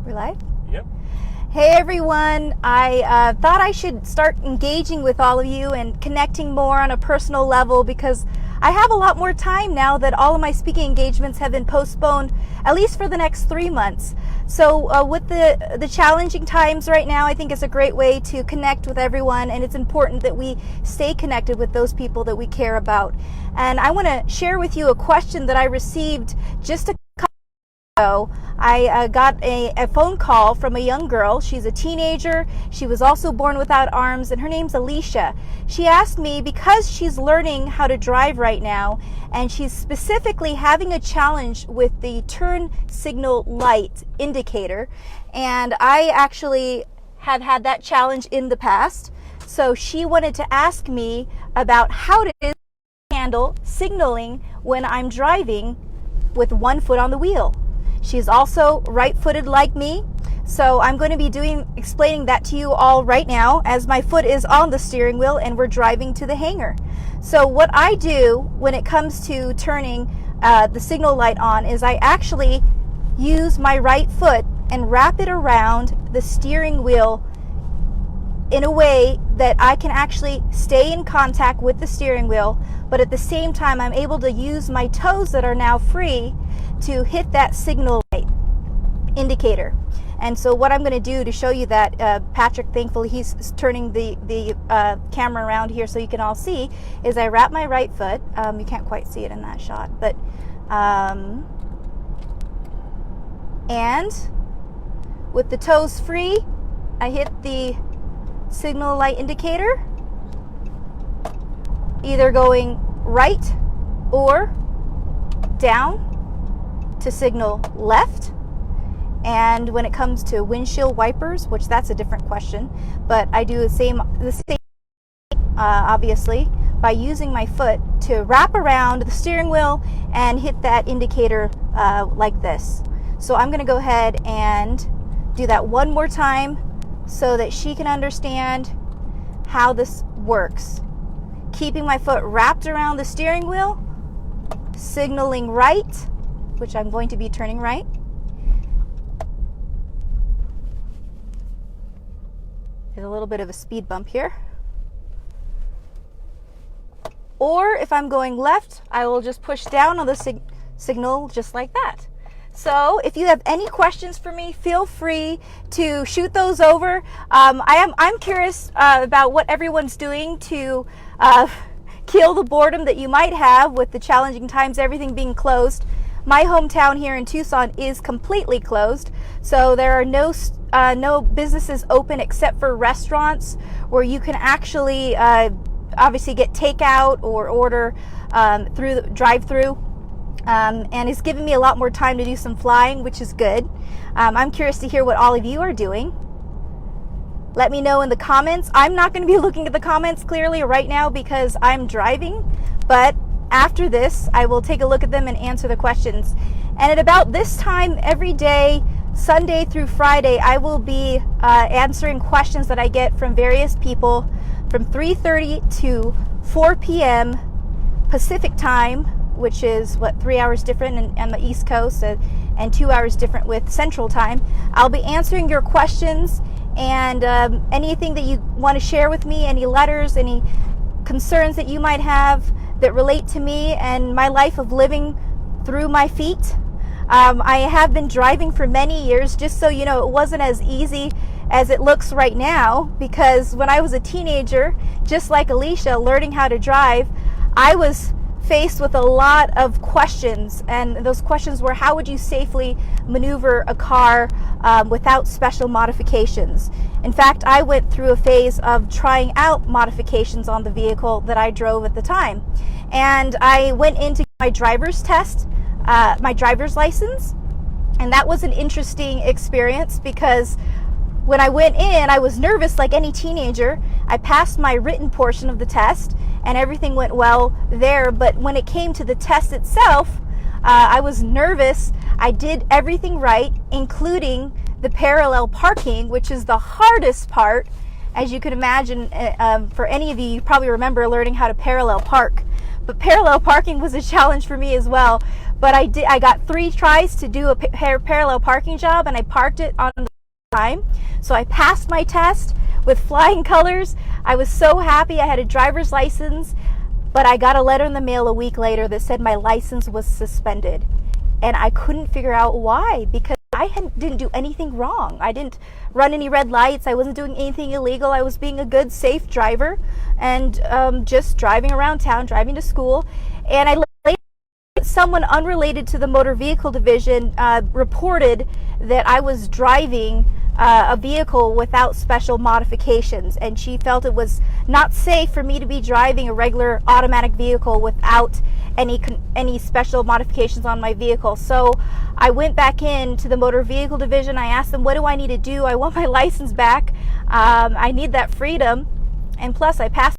We're live? Yep. Hey everyone, I thought I should start engaging with all of you and connecting more on a personal level because I have a lot more time now that all of my speaking engagements have been postponed, at least for the next 3 months. So with the challenging times right now, I think it's a great way to connect with everyone, and it's important that we stay connected with those people that we care about. And I want to share with you a question that I received just a ago. I got a phone call from a young girl. She's a teenager. She was also born without arms, and her name's Alicia. She asked me, because she's learning how to drive right now, and she's specifically having a challenge with the turn signal light indicator, and I actually have had that challenge in the past. So she wanted to ask me about how to handle signaling when I'm driving with one foot on the wheel. She's also right-footed like me, so I'm going to be explaining that to you all right now as my foot is on the steering wheel and we're driving to the hangar. So what I do when it comes to turning the signal light on is I actually use my right foot and wrap it around the steering wheel in a way that I can actually stay in contact with the steering wheel, but at the same time I'm able to use my toes that are now free to hit that signal light indicator. And so what I'm going to do to show you that, Patrick, thankfully he's turning the camera around here so you can all see, is I wrap my right foot. You can't quite see it in that shot, but and with the toes free, I hit the signal light indicator, either going right or down to signal left. And when it comes to windshield wipers, which that's a different question, but I do the same obviously by using my foot to wrap around the steering wheel and hit that indicator like this. So I'm going to go ahead and do that one more time so that she can understand how this works. Keeping my foot wrapped around the steering wheel, signaling right, which I'm going to be turning right. There's a little bit of a speed bump here. Or if I'm going left, I will just push down on the signal just like that. So if you have any questions for me, feel free to shoot those over. I'm curious about what everyone's doing to kill the boredom that you might have with the challenging times, everything being closed. My hometown here in Tucson is completely closed, so there are no businesses open except for restaurants where you can actually obviously get takeout or order through the drive-through. And it's given me a lot more time to do some flying, which is good. I'm curious to hear what all of you are doing. Let me know in the comments. I'm not going to be looking at the comments clearly right now because I'm driving, but after this, I will take a look at them and answer the questions. And at about this time every day, Sunday through Friday, I will be answering questions that I get from various people from 3:30 to 4 p.m. Pacific time, which is 3 hours different on the East Coast and 2 hours different with Central Time. I'll be answering your questions and anything that you want to share with me, any letters, any concerns that you might have that relate to me and my life of living through my feet. I have been driving for many years, just so you know, it wasn't as easy as it looks right now, because when I was a teenager, just like Alicia, learning how to drive, I was faced with a lot of questions, and those questions were, how would you safely maneuver a car without special modifications? In fact, I went through a phase of trying out modifications on the vehicle that I drove at the time, and I went in to get my driver's test, my driver's license, and that was an interesting experience because when I went in, I was nervous like any teenager. I passed my written portion of the test and everything went well there, but when it came to the test itself, I was nervous. I did everything right, including the parallel parking, which is the hardest part. As you can imagine, for any of you, you probably remember learning how to parallel park. But parallel parking was a challenge for me as well. but I got 3 tries to do a parallel parking job, and I parked it on the time. So I passed my test with flying colors. I was so happy. I had a driver's license, but I got a letter in the mail a week later that said my license was suspended. And I couldn't figure out why, because I didn't do anything wrong. I didn't run any red lights. I wasn't doing anything illegal. I was being a good, safe driver and just driving around town, driving to school. And someone unrelated to the motor vehicle division reported that I was driving a vehicle without special modifications, and she felt it was not safe for me to be driving a regular automatic vehicle without any special modifications on my vehicle. So I went back into the motor vehicle division. I asked them, what do I need to do? I want my license back. I need that freedom, and plus I passed.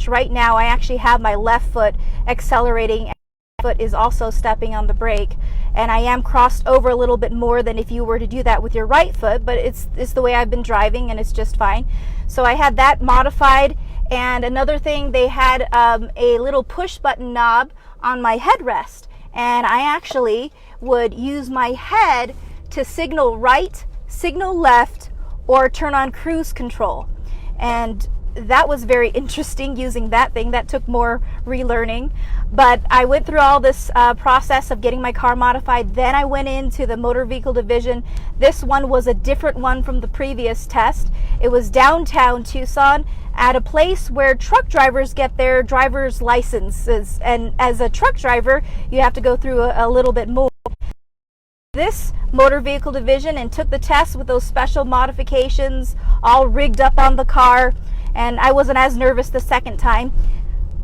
Right now I actually have my left foot accelerating, and my foot is also stepping on the brake, and I am crossed over a little bit more than if you were to do that with your right foot, but it's the way I've been driving, and it's just fine. So I had that modified. And another thing, they had a little push button knob on my headrest, and I actually would use my head to signal right, signal left, or turn on cruise control. And that was very interesting, using that thing. That took more relearning, but I went through all this process of getting my car modified. Then I went into the motor vehicle division. This one was a different one from the previous test. It was downtown Tucson at a place where truck drivers get their driver's licenses, and as a truck driver you have to go through a little bit more. This motor vehicle division and took the test with those special modifications all rigged up on the car, and I wasn't as nervous the second time.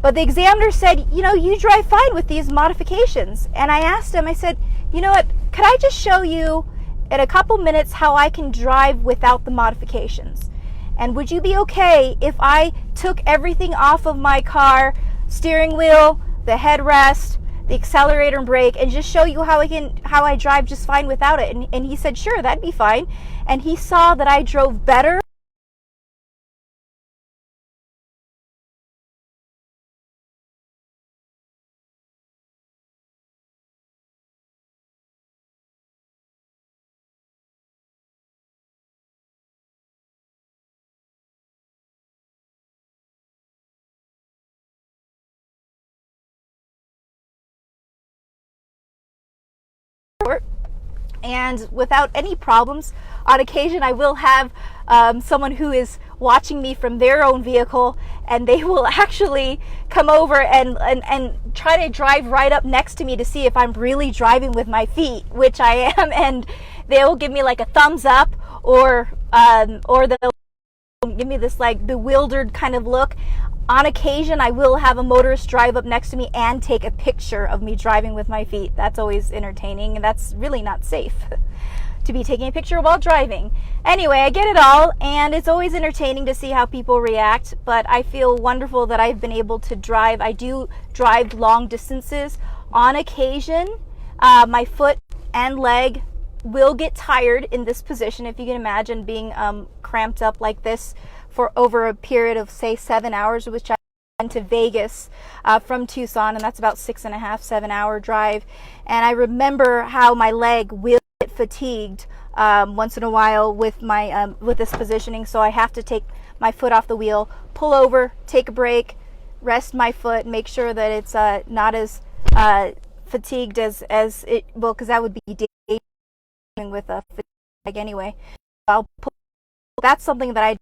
But the examiner said, you know, you drive fine with these modifications. And I asked him, I said, you know what, could I just show you in a couple minutes how I can drive without the modifications? And would you be okay if I took everything off of my car, steering wheel, the headrest, the accelerator and brake, and just show you how I drive just fine without it? And he said, sure, that'd be fine. And he saw that I drove better. And without any problems. On occasion I will have someone who is watching me from their own vehicle, and they will actually come over and try to drive right up next to me to see if I'm really driving with my feet, which I am, and they will give me like a thumbs up, or they'll give me this like bewildered kind of look. On occasion, I will have a motorist drive up next to me and take a picture of me driving with my feet. That's always entertaining, and that's really not safe to be taking a picture while driving. Anyway, I get it all, and it's always entertaining to see how people react, but I feel wonderful that I've been able to drive. I do drive long distances. On occasion, my foot and leg will get tired in this position. If you can imagine being cramped up like this for over a period of, say, 7 hours, which I went to Vegas from Tucson, and that's about 6.5, 7 hour drive. And I remember how my leg will get fatigued once in a while with my with this positioning. So I have to take my foot off the wheel, pull over, take a break, rest my foot, make sure that it's not as fatigued as it will, because that would be dangerous with a fatigue anyway. That's something that I